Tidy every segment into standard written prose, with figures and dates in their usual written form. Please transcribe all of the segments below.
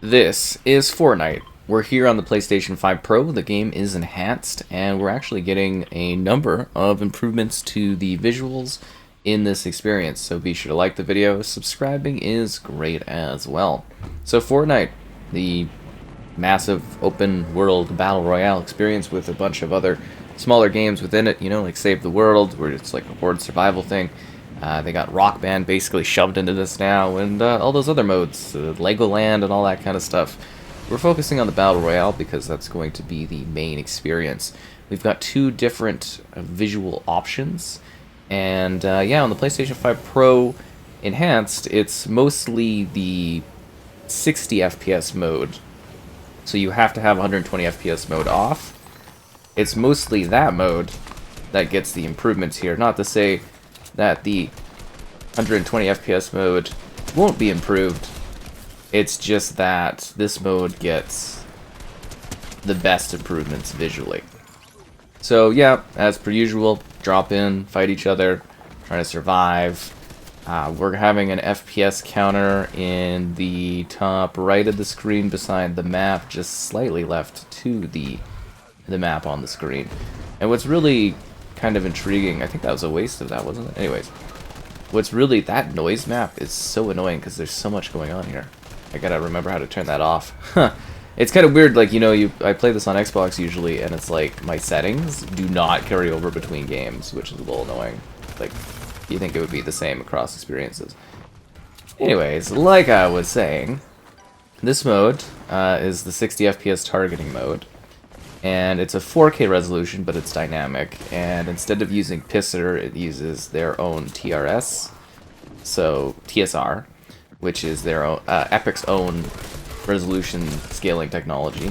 This is Fortnite. We're here on the PlayStation 5 Pro. The game is enhanced, and we're actually getting a number of improvements to the visuals in this experience. So be sure to like the video. Subscribing is great as well. So Fortnite, the massive open world battle royale experience with a bunch of other smaller games within it, you know, like Save the World, where it's like a horde survival thing. They got Rock Band basically shoved into this now, and all those other modes, Legoland and all that kind of stuff. We're focusing on the Battle Royale because that's going to be the main experience. We've got two different visual options, and yeah, on the PlayStation 5 Pro Enhanced, it's mostly the 60 FPS mode, so you have to have 120 FPS mode off. It's mostly that mode that gets the improvements here, not to say that the 120 FPS mode won't be improved. It's just that this mode gets the best improvements visually. So yeah, as per usual, drop in, fight each other, trying to survive. We're having an FPS counter in the top right of the screen beside the map, just slightly left to the map on the screen. And what's really kind of intriguing, I think that was a waste of that, wasn't it? Anyways, what's really, that noise map is so annoying because there's so much going on here. I gotta remember how to turn that off. It's kind of weird, like, you know, I play this on Xbox usually, and it's like my settings do not carry over between games, which is a little annoying. Like, you think it would be the same across experiences. Anyways, like I was saying, this mode is the 60 FPS targeting mode. And it's a 4K resolution, but it's dynamic. And instead of using Pisser, it uses their own TRS, so TSR, which is their own, Epic's own resolution scaling technology,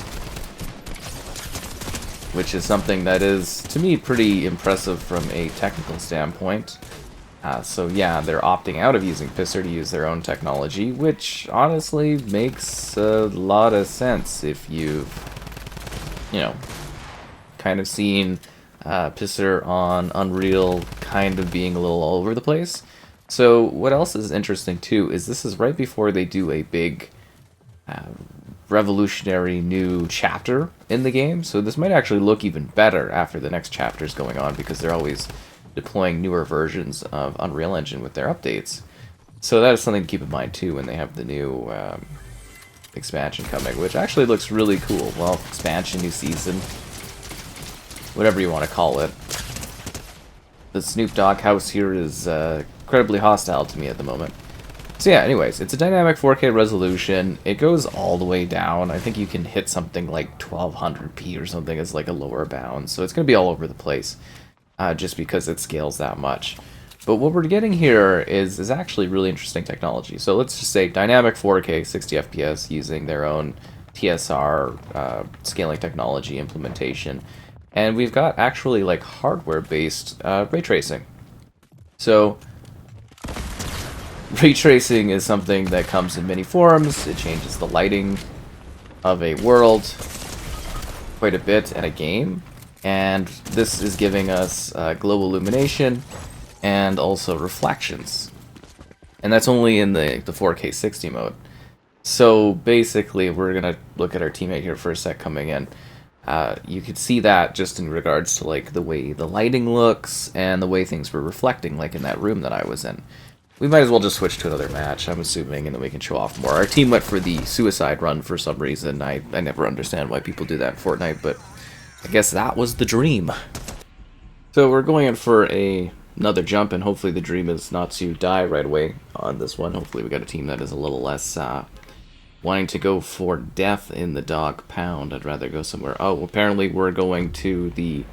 which is something that is, to me, pretty impressive from a technical standpoint. So yeah, they're opting out of using Pisser to use their own technology, which honestly makes a lot of sense if you've, you know, kind of seen Pisser on Unreal kind of being a little all over the place. So what else is interesting too is this is right before they do a big revolutionary new chapter in the game. So this might actually look even better after the next chapter's going on because they're always deploying newer versions of Unreal Engine with their updates. So that is something to keep in mind too when they have the new expansion coming, which actually looks really cool. Well, expansion, new season, whatever you want to call it. The Snoop Dogg house here is incredibly hostile to me at the moment. So yeah, anyways, it's a dynamic 4K resolution. It goes all the way down. I think you can hit something like 1200p or something as like a lower bound. So it's going to be all over the place just because it scales that much. But what we're getting here is actually really interesting technology. So let's just say dynamic 4K 60 FPS using their own TSR scaling technology implementation. And we've got actually like hardware-based ray tracing. So ray tracing is something that comes in many forms. It changes the lighting of a world quite a bit in a game. And this is giving us global illumination and also reflections. And that's only in the 4K 60 mode. So basically, we're going to look at our teammate here for a sec coming in. You could see that just in regards to like the way the lighting looks and the way things were reflecting, like in that room that I was in. We might as well just switch to another match, I'm assuming, and then we can show off more. Our team went for the suicide run for some reason. I never understand why people do that in Fortnite, but I guess that was the dream. So we're going in for another jump, and hopefully the dream is not to die right away on this one. Hopefully we got a team that is a little less wanting to go for death in the dog pound. I'd rather go somewhere. Oh, apparently we're going to the,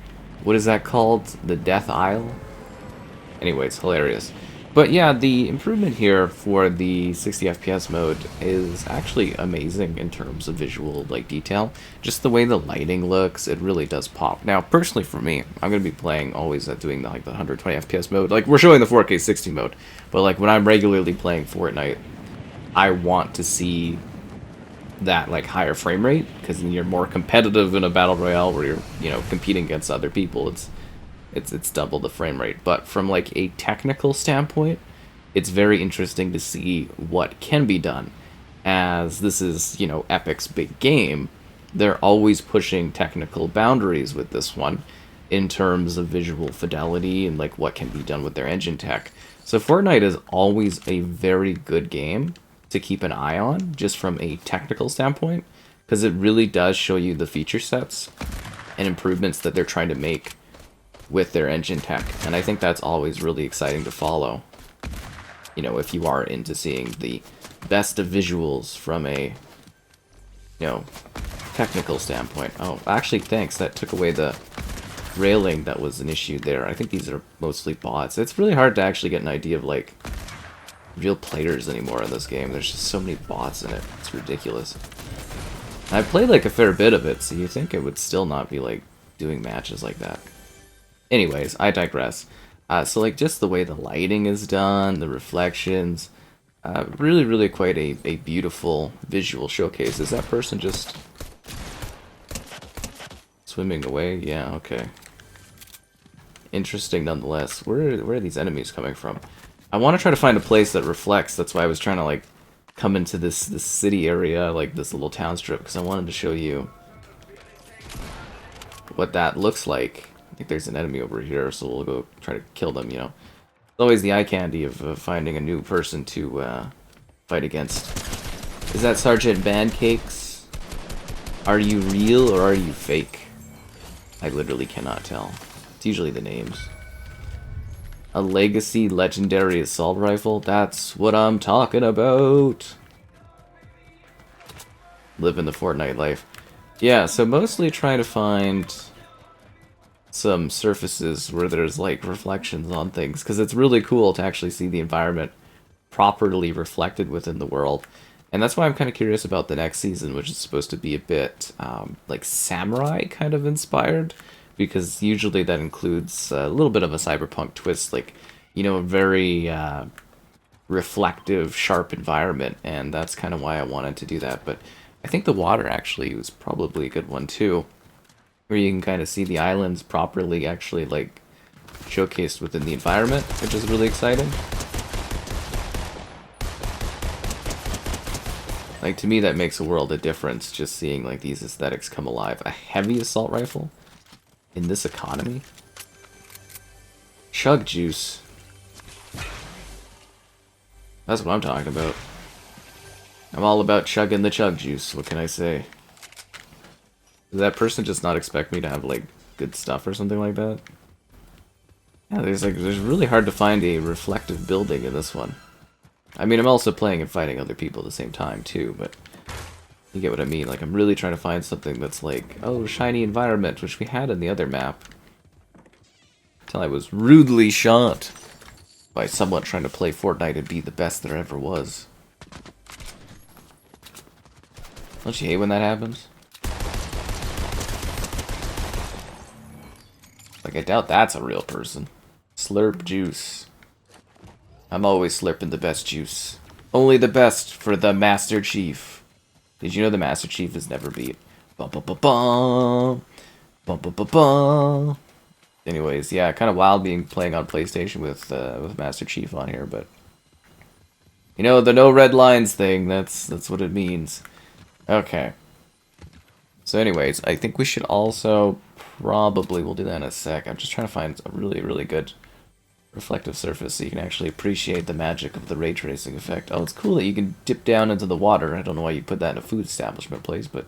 what is that called? The Death Isle? Anyways, hilarious. But yeah, the improvement here for the 60 FPS mode is actually amazing in terms of visual like detail. Just the way the lighting looks, it really does pop. Now, personally for me, I'm going to be playing always at doing the 120 FPS mode. Like, we're showing the 4K 60 mode, but like when I'm regularly playing Fortnite, I want to see that like higher frame rate, because then you're more competitive in a battle royale where you're, you know, competing against other people. It's double the frame rate. But from like a technical standpoint, it's very interesting to see what can be done as this is, you know, Epic's big game, they're always pushing technical boundaries with this one in terms of visual fidelity and like what can be done with their engine tech. So Fortnite is always a very good game to keep an eye on just from a technical standpoint because it really does show you the feature sets and improvements that they're trying to make with their engine tech. And I think that's always really exciting to follow. You know, if you are into seeing the best of visuals from a, you know, technical standpoint. Oh, actually, thanks. That took away the railing that was an issue there. I think these are mostly bots. It's really hard to actually get an idea of, like, real players anymore in this game. There's just so many bots in it. It's ridiculous. I've played, like, a fair bit of it, so you think it would still not be, like, doing matches like that. Anyways, I digress. So, like, just the way the lighting is done, the reflections, really, really quite a beautiful visual showcase. Is that person just swimming away? Yeah, okay. Interesting nonetheless. Where are these enemies coming from? I want to try to find a place that reflects. That's why I was trying to, like, come into this city area, like this little town strip, because I wanted to show you what that looks like. I think there's an enemy over here, so we'll go try to kill them, you know. It's always the eye candy of finding a new person to fight against. Is that Sergeant Pancakes? Are you real or are you fake? I literally cannot tell. It's usually the names. A legacy legendary assault rifle? That's what I'm talking about. Living the Fortnite life. Yeah, so mostly trying to find some surfaces where there's like reflections on things, because it's really cool to actually see the environment properly reflected within the world. And that's why I'm kind of curious about the next season, which is supposed to be a bit like samurai kind of inspired, because usually that includes a little bit of a cyberpunk twist, like, you know, a very reflective, sharp environment, and that's kind of why I wanted to do that. But I think the water actually was probably a good one too, where you can kind of see the islands properly actually like showcased within the environment, which is really exciting. Like, to me that makes a world of difference, just seeing like these aesthetics come alive. A heavy assault rifle in this economy? Chug juice. That's what I'm talking about. I'm all about chugging the chug juice, what can I say? Does that person just not expect me to have, like, good stuff or something like that? Yeah, there's really hard to find a reflective building in this one. I mean, I'm also playing and fighting other people at the same time, too, but you get what I mean. Like, I'm really trying to find something that's like, oh, shiny environment, which we had in the other map. Until I was rudely shot by someone trying to play Fortnite and be the best there ever was. Don't you hate when that happens? Like, I doubt that's a real person. Slurp juice. I'm always slurping the best juice. Only the best for the Master Chief. Did you know the Master Chief is never beat? Bum-bum-bum-bum. Bum-bum-bum-bum. Anyways, yeah, kind of wild being playing on PlayStation with Master Chief on here, but you know, the no red lines thing, that's what it means. Okay. So anyways, I think we should also probably, we'll do that in a sec. I'm just trying to find a really, really good reflective surface so you can actually appreciate the magic of the ray tracing effect. Oh, it's cool that you can dip down into the water. I don't know why you put that in a food establishment place, but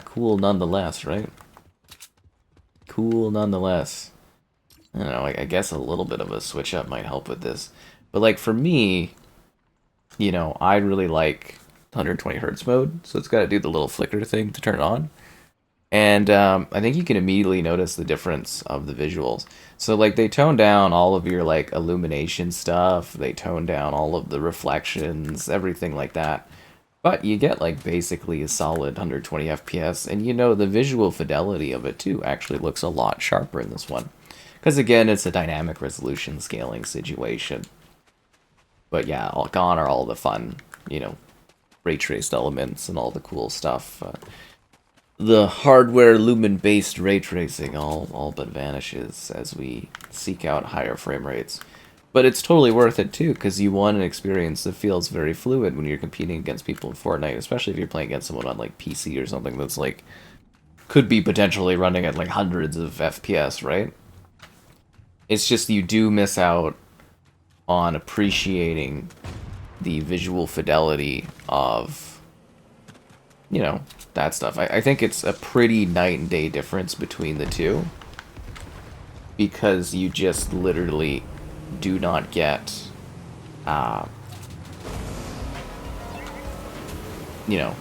cool nonetheless, right? Cool nonetheless. I don't know, I guess a little bit of a switch up might help with this. But like for me, you know, I really like 120 hertz mode, so it's got to do the little flicker thing to turn it on. And I think you can immediately notice the difference of the visuals. So like they tone down all of your like illumination stuff, they tone down all of the reflections, everything like that. But you get like basically a solid 120 FPS, and you know the visual fidelity of it too actually looks a lot sharper in this one. Because again, it's a dynamic resolution scaling situation. But yeah, gone are all the fun, you know, ray traced elements and all the cool stuff. The hardware lumen-based ray tracing all but vanishes as we seek out higher frame rates. But it's totally worth it too, because you want an experience that feels very fluid when you're competing against people in Fortnite, especially if you're playing against someone on like PC or something that's like could be potentially running at like hundreds of FPS, right? It's just you do miss out on appreciating the visual fidelity of, you know, that stuff. I think it's a pretty night and day difference between the two, because you just literally do not get, you know,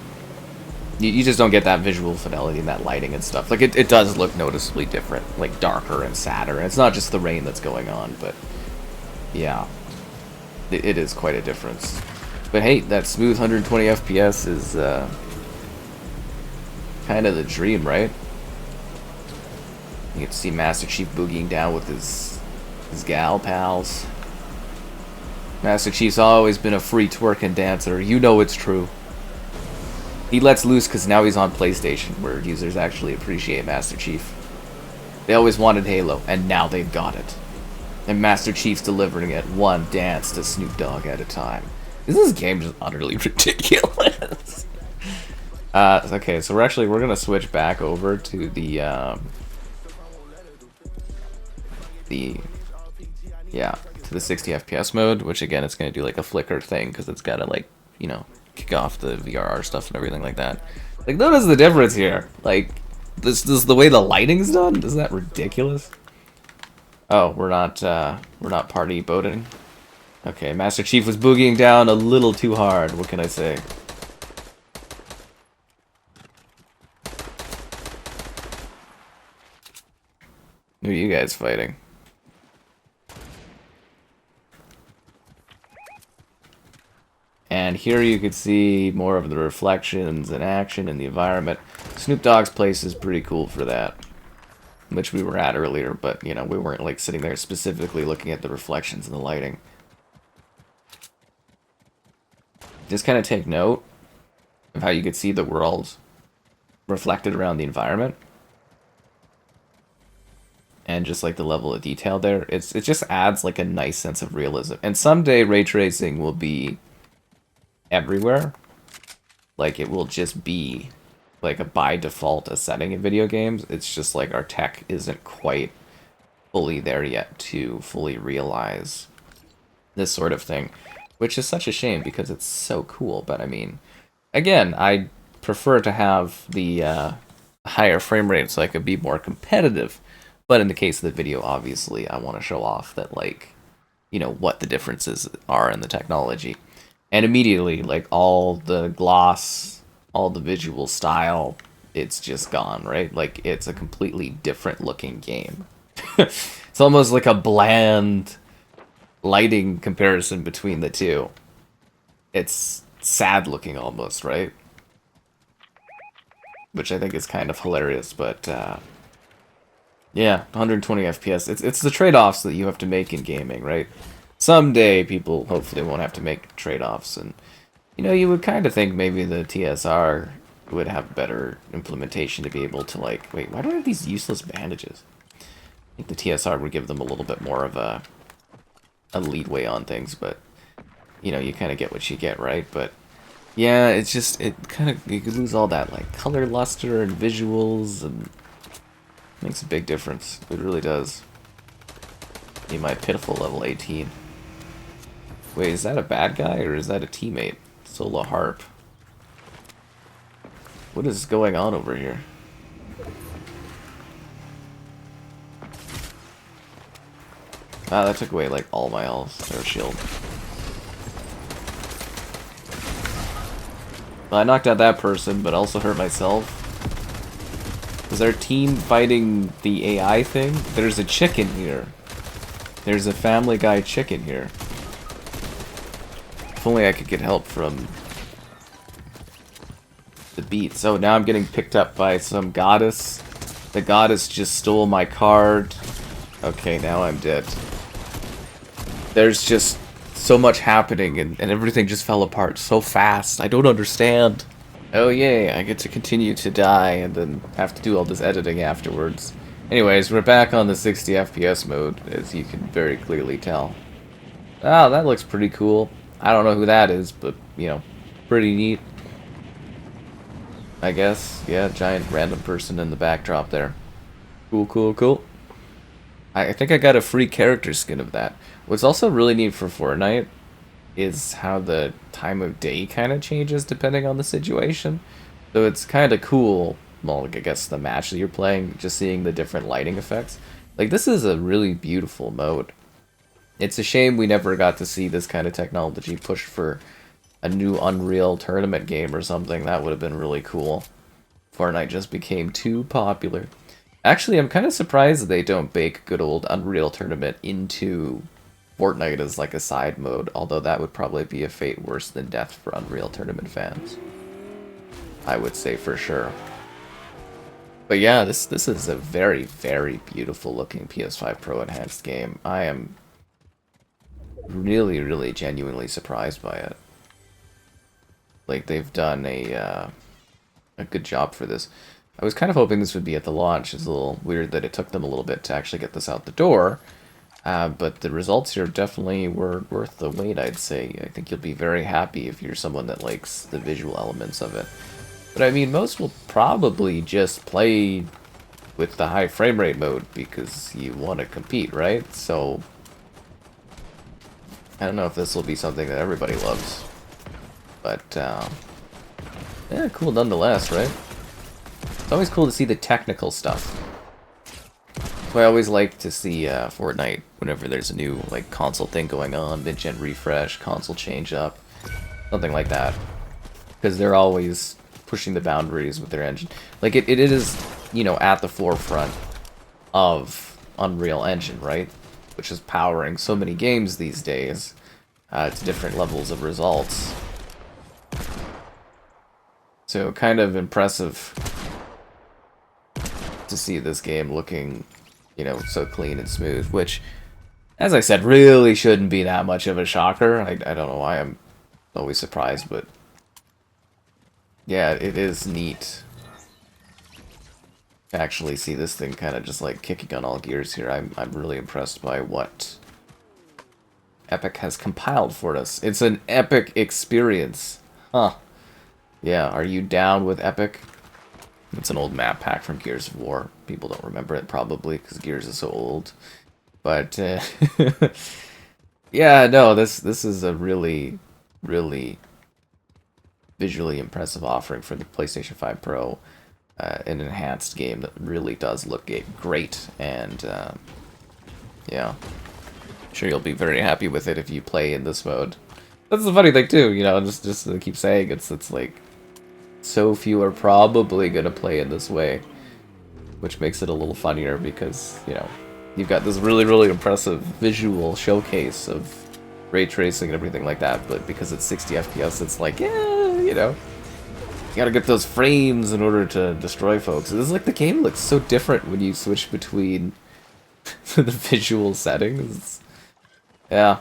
you just don't get that visual fidelity and that lighting and stuff. Like, it does look noticeably different, like darker and sadder. And it's not just the rain that's going on, but yeah, it is quite a difference. But hey, that smooth 120 FPS is kind of the dream, right? You get to see Master Chief boogieing down with his gal pals. Master Chief's always been a free twerking dancer. You know it's true. He lets loose because now he's on PlayStation, where users actually appreciate Master Chief. They always wanted Halo, and now they've got it. And Master Chief's delivering it one dance to Snoop Dogg at a time. This game just utterly ridiculous. Okay, so we're gonna switch back over to the to the 60 FPS mode, which again, it's gonna do like a flicker thing because it's gotta, like, you know, kick off the VRR stuff and everything like that. Like, notice the difference here. Like, this the way the lighting's done. Isn't that ridiculous? Oh, we're not party boating. Okay, Master Chief was boogieing down a little too hard. What can I say? Who are you guys fighting? And here you could see more of the reflections and action in the environment. Snoop Dogg's place is pretty cool for that, which we were at earlier, but, you know, we weren't, like, sitting there specifically looking at the reflections and the lighting. Just kind of take note of how you could see the world reflected around the environment. And just, like, the level of detail there. It just adds, like, a nice sense of realism. And someday ray tracing will be everywhere. Like, it will just be like a by default a setting in video games. It's just like our tech isn't quite fully there yet to fully realize this sort of thing, which is such a shame because it's so cool. But I mean, again, I prefer to have the higher frame rate so I could be more competitive. But in the case of the video, obviously, I want to show off that, like, you know, what the differences are in the technology. And immediately, like, all the gloss, all the visual style, it's just gone, right? Like, it's a completely different looking game. It's almost like a bland lighting comparison between the two. It's sad looking almost, right? Which I think is kind of hilarious, but yeah, 120 FPS. It's the trade-offs that you have to make in gaming, right? Someday people hopefully won't have to make trade-offs, and, you know, you would kind of think maybe the TSR would have better implementation to be able to, like, wait, why do I have these useless bandages? I think the TSR would give them a little bit more of a leadway on things, but, you know, you kind of get what you get, right? But yeah, it's just, it kind of, you could lose all that, like, color luster and visuals, and it makes a big difference. It really does. Need my pitiful level 18. Wait, is that a bad guy or is that a teammate? Solo Harp. What is going on over here? Ah, that took away, like, all my health or shield. Well, I knocked out that person, but also hurt myself. Is our team fighting the AI thing? There's a chicken here. There's a Family Guy chicken here. If only I could get help from the beats. Oh, now I'm getting picked up by some goddess. The goddess just stole my card. Okay, now I'm dead. There's just so much happening, and everything just fell apart so fast. I don't understand. Oh yay, I get to continue to die and then have to do all this editing afterwards. Anyways, we're back on the 60 FPS mode, as you can very clearly tell. Oh, that looks pretty cool. I don't know who that is, but, pretty neat, I guess. Yeah, giant random person in the backdrop there. Cool, cool, cool. I think I got a free character skin of that. What's also really neat for Fortnite is how the time of day kind of changes depending on the situation. So it's kind of cool, well, like, I guess the match that you're playing, just seeing the different lighting effects. Like, this is a really beautiful mode. It's a shame we never got to see this kind of technology pushed for a new Unreal tournament game or something. That would have been really cool. Fortnite just became too popular. Actually, I'm kind of surprised they don't bake good old Unreal Tournament into Fortnite as like a side mode, although that would probably be a fate worse than death for Unreal Tournament fans. I would say for sure. But yeah, this is a very, very beautiful looking PS5 Pro enhanced game. I am really, really genuinely surprised by it. Like, they've done a good job for this. I was kind of hoping this would be at the launch. It's a little weird that it took them a little bit to actually get this out the door. But the results here definitely were worth the wait, I'd say. I think you'll be very happy if you're someone that likes the visual elements of it. But I mean, most will probably just play with the high frame rate mode because you want to compete, right? So, I don't know if this will be something that everybody loves. But, yeah, cool nonetheless, right? It's always cool to see the technical stuff. So I always like to see Fortnite whenever there's a new like console thing going on, mid-gen refresh, console change up, something like that. Because they're always pushing the boundaries with their engine. Like it is, at the forefront of Unreal Engine, right? Which is powering so many games these days to different levels of results. So kind of impressive to see this game looking, so clean and smooth, which, as I said, really shouldn't be that much of a shocker. I don't know why I'm always surprised, but yeah, it is neat to actually see this thing kind of just like kicking on all gears here. I'm really impressed by what Epic has compiled for us. It's an epic experience. Huh. Yeah, are you down with Epic? It's an old map pack from Gears of War. People don't remember it probably because Gears is so old. But yeah, no, this is a really, really visually impressive offering for the PlayStation 5 Pro. An enhanced game that really does look great, and yeah, I'm sure you'll be very happy with it if you play in this mode. That's the funny thing too, just to keep saying it's like so few are probably gonna play in this way, which makes it a little funnier because you've got this really, really impressive visual showcase of ray tracing and everything like that, but because it's 60 FPS, it's like, yeah, you gotta get those frames in order to destroy folks. It's like the game looks so different when you switch between the visual settings. Yeah.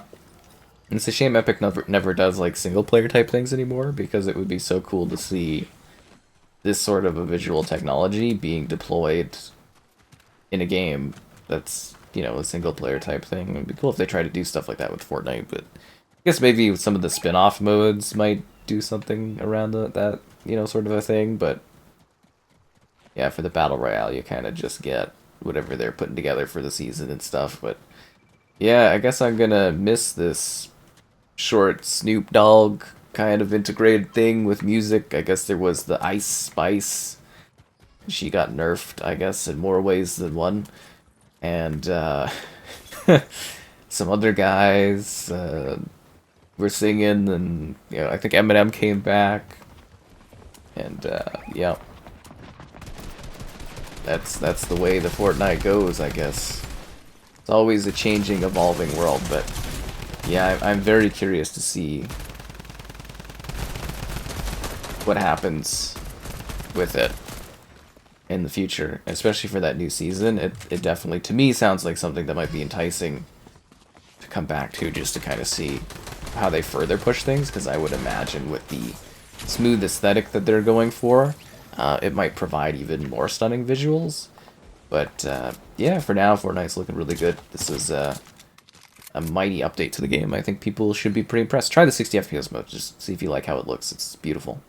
And it's a shame Epic never does like single player type things anymore, because it would be so cool to see this sort of a visual technology being deployed in a game that's, a single player type thing. It would be cool if they tried to do stuff like that with Fortnite, but I guess maybe some of the spin-off modes might do something around that, sort of a thing, but yeah, for the Battle Royale, you kind of just get whatever they're putting together for the season and stuff, but yeah, I guess I'm gonna miss this short Snoop Dogg kind of integrated thing with music. I guess there was the Ice Spice. She got nerfed, I guess, in more ways than one. And some other guys were singing, and I think Eminem came back. And yeah, that's the way the Fortnite goes, I guess. It's always a changing, evolving world, but yeah, I'm very curious to see what happens with it in the future, especially for that new season. It definitely, to me, sounds like something that might be enticing to come back to, just to kind of see how they further push things, because I would imagine with the smooth aesthetic that they're going for, it might provide even more stunning visuals. But yeah, for now, Fortnite's looking really good. This is a mighty update to the game. I think people should be pretty impressed. Try the 60 FPS mode, just see if you like how it looks. It's beautiful.